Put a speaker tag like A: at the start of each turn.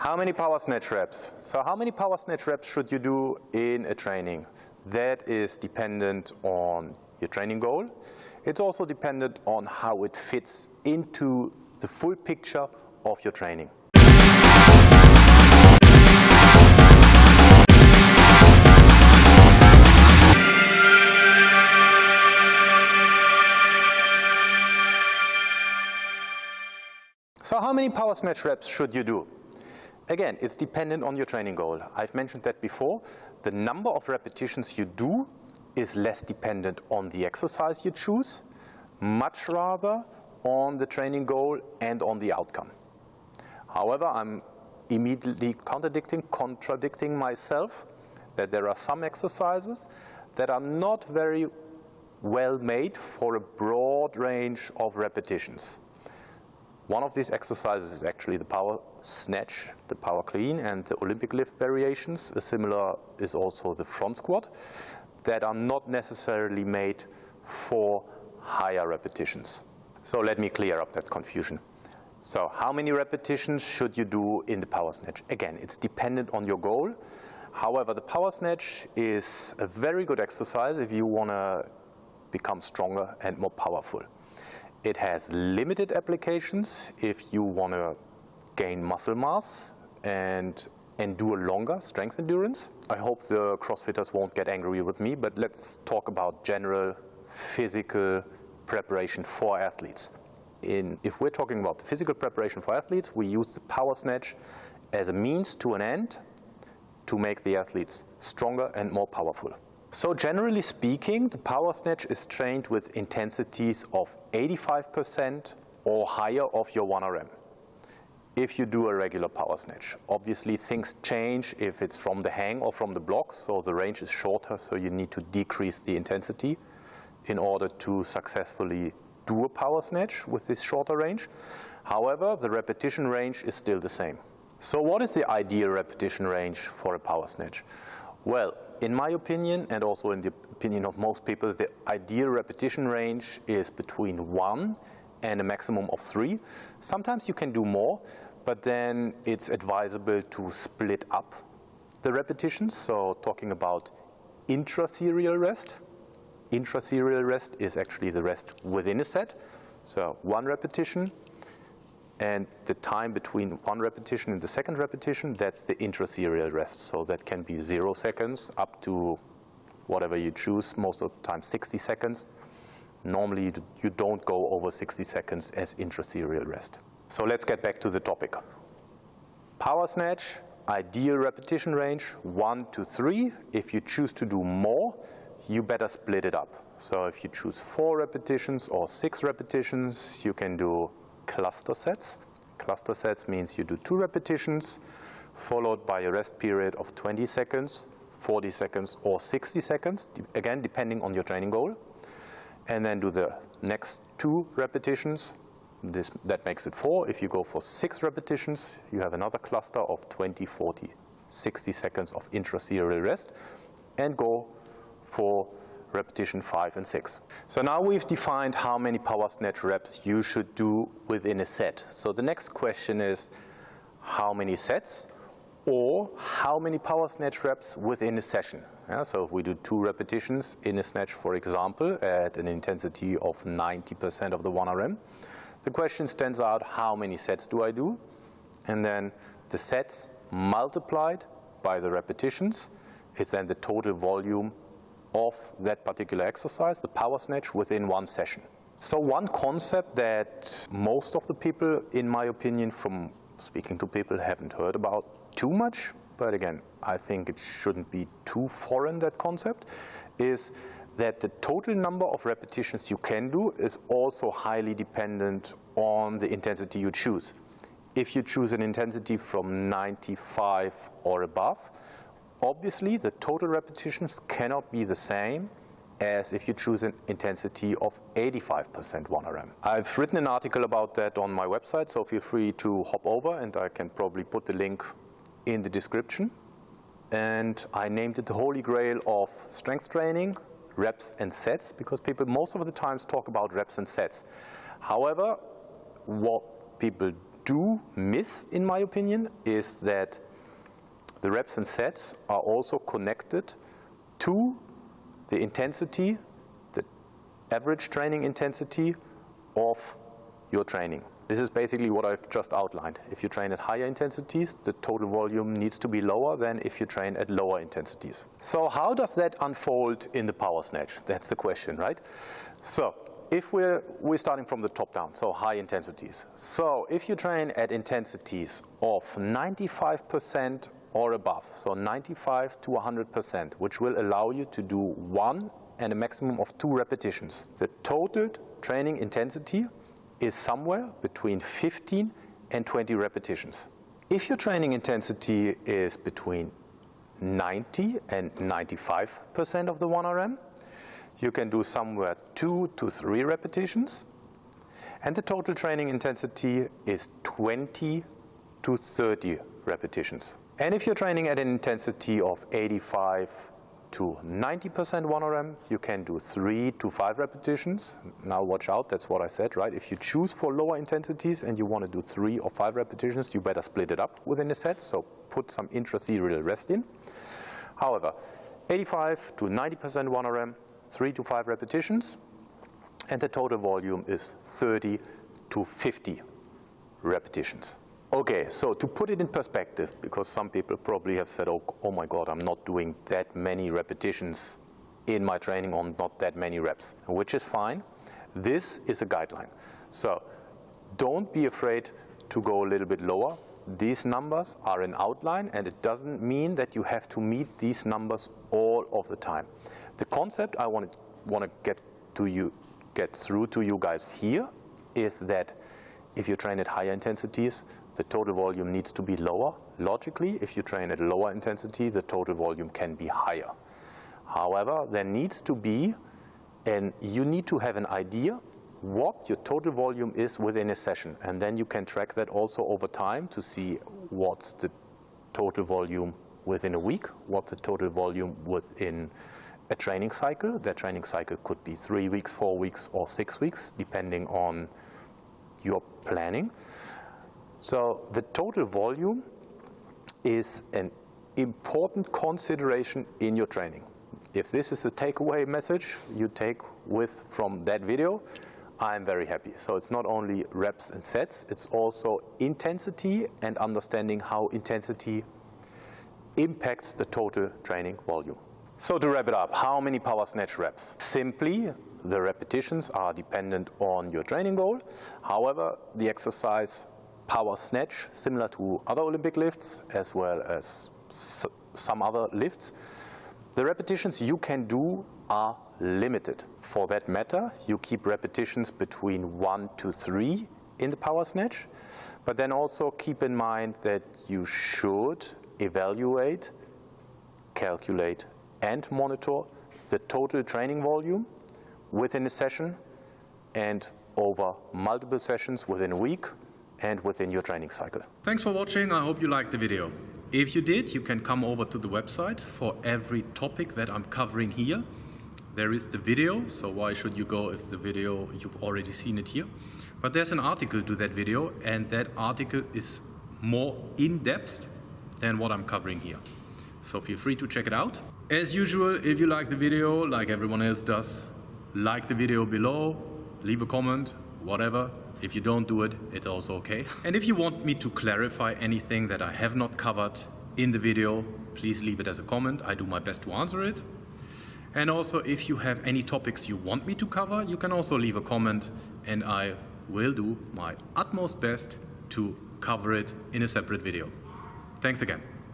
A: How many power snatch reps? So how many power snatch reps should you do in a training? That is dependent on your training goal. It's also dependent on how it fits into the full picture of your training. So how many power snatch reps should you do? Again, it's dependent on your training goal. I've mentioned that before. The number of repetitions you do is less dependent on the exercise you choose, much rather on the training goal and on the outcome. However, I'm immediately contradicting myself that there are some exercises that are not very well made for a broad range of repetitions. One of these exercises is actually the power snatch, the power clean, and the Olympic lift variations. A similar is also the front squat, that are not necessarily made for higher repetitions. So let me clear up that confusion. So how many repetitions should you do in the power snatch? Again, it's dependent on your goal. However, the power snatch is a very good exercise if you want to become stronger and more powerful. It has limited applications if you want to gain muscle mass and do a longer strength endurance. I hope the CrossFitters won't get angry with me, but let's talk about general physical preparation for athletes. If we're talking about the physical preparation for athletes, we use the power snatch as a means to an end to make the athletes stronger and more powerful. So generally speaking, the power snatch is trained with intensities of 85% or higher of your 1RM. If you do a regular power snatch, obviously things change if it's from the hang or from the blocks, so the range is shorter, so you need to decrease the intensity in order to successfully do a power snatch with this shorter range. However, the repetition range is still the same. So what is the ideal repetition range for a power snatch? Well, in my opinion, and also in the opinion of most people, the ideal repetition range is between 1 and a maximum of 3. Sometimes you can do more, but then it's advisable to split up the repetitions. So talking about intra-serial rest. Intra-serial rest is actually the rest within a set. So 1 repetition, and the time between 1 repetition and the second repetition, that's the intra-serial rest. So that can be 0 seconds up to whatever you choose, most of the time 60 seconds. Normally you don't go over 60 seconds as intra-serial rest. So let's get back to the topic. Power snatch, ideal repetition range, 1 to 3. If you choose to do more, you better split it up. So if you choose 4 repetitions or 6 repetitions, you can do cluster sets. Cluster sets means you do 2 repetitions, followed by a rest period of 20 seconds, 40 seconds, or 60 seconds, again, depending on your training goal. And then do the next 2 repetitions. That makes it 4. If you go for 6 repetitions, you have another cluster of 20, 40, 60 seconds of intra-serial rest, and go for repetition 5 and 6. So now we've defined how many power snatch reps you should do within a set. So the next question is how many sets, or how many power snatch reps within a session. Yeah, so if we do 2 repetitions in a snatch, for example, at an intensity of 90% of the 1RM, the question stands out, how many sets do I do? And then the sets multiplied by the repetitions is then the total volume of that particular exercise, the power snatch, within 1 session. So one concept that most of the people, in my opinion, from speaking to people, haven't heard about too much, but again, I think it shouldn't be too foreign, that concept, is that the total number of repetitions you can do is also highly dependent on the intensity you choose. If you choose an intensity from 95 or above, obviously the total repetitions cannot be the same as if you choose an intensity of 85% 1RM. I've written an article about that on my website, so feel free to hop over, and I can probably put the link in the description. And I named it the holy grail of strength training, reps and sets, because people most of the times talk about reps and sets. However, what people do miss, in my opinion, is that the reps and sets are also connected to the intensity, the average training intensity of your training. This is basically what I've just outlined. If you train at higher intensities, the total volume needs to be lower than if you train at lower intensities. So how does that unfold in the power snatch? That's the question, right? So if we're starting from the top down, so high intensities. So if you train at intensities of 95% or above, so 95 to 100%, which will allow you to do 1 and a maximum of 2 repetitions, the total training intensity is somewhere between 15 and 20 repetitions. If your training intensity is between 90 and 95% of the 1RM, you can do somewhere 2 to 3 repetitions, and the total training intensity is 20 to 30 repetitions. And if you're training at an intensity of 85 to 90% 1RM, you can do 3 to 5 repetitions. Now watch out, that's what I said, right? If you choose for lower intensities and you want to do 3 or 5 repetitions, you better split it up within the set, so put some intraserial rest in. However, 85 to 90% 1RM, 3 to 5 repetitions, and the total volume is 30 to 50 repetitions. Okay, so to put it in perspective, because some people probably have said, oh my God, I'm not doing that many repetitions in my training on not that many reps, which is fine. This is a guideline. So don't be afraid to go a little bit lower. These numbers are an outline, and it doesn't mean that you have to meet these numbers all of the time. The concept I want to get through to you guys here is that if you train at higher intensities, the total volume needs to be lower. Logically, if you train at a lower intensity, the total volume can be higher. However, there needs to be, and you need to have an idea what your total volume is within a session, and then you can track that also over time to see what's the total volume within a week, what's the total volume within a training cycle. That training cycle could be 3 weeks, 4 weeks, or 6 weeks, depending on your planning. So the total volume is an important consideration in your training. If this is the takeaway message you take from that video, I'm very happy. So it's not only reps and sets, it's also intensity and understanding how intensity impacts the total training volume. So to wrap it up, how many power snatch reps? Simply, the repetitions are dependent on your training goal. However, the exercise power snatch, similar to other Olympic lifts as well as some other lifts, the repetitions you can do are limited. For that matter, you keep repetitions between 1 to 3 in the power snatch, but then also keep in mind that you should evaluate, calculate, and monitor the total training volume within a session and over multiple sessions within a week and within your training cycle.
B: Thanks for watching. I hope you liked the video. If you did, you can come over to the website for every topic that I'm covering here. There is the video, so why should you go if the video, you've already seen it here. But there's an article to that video, and that article is more in-depth than what I'm covering here. So feel free to check it out. As usual, if you like the video, like everyone else does, like the video below, leave a comment, whatever. If you don't do it, it's also okay. And if you want me to clarify anything that I have not covered in the video, please leave it as a comment. I do my best to answer it. And also, if you have any topics you want me to cover, you can also leave a comment, and I will do my utmost best to cover it in a separate video. Thanks again.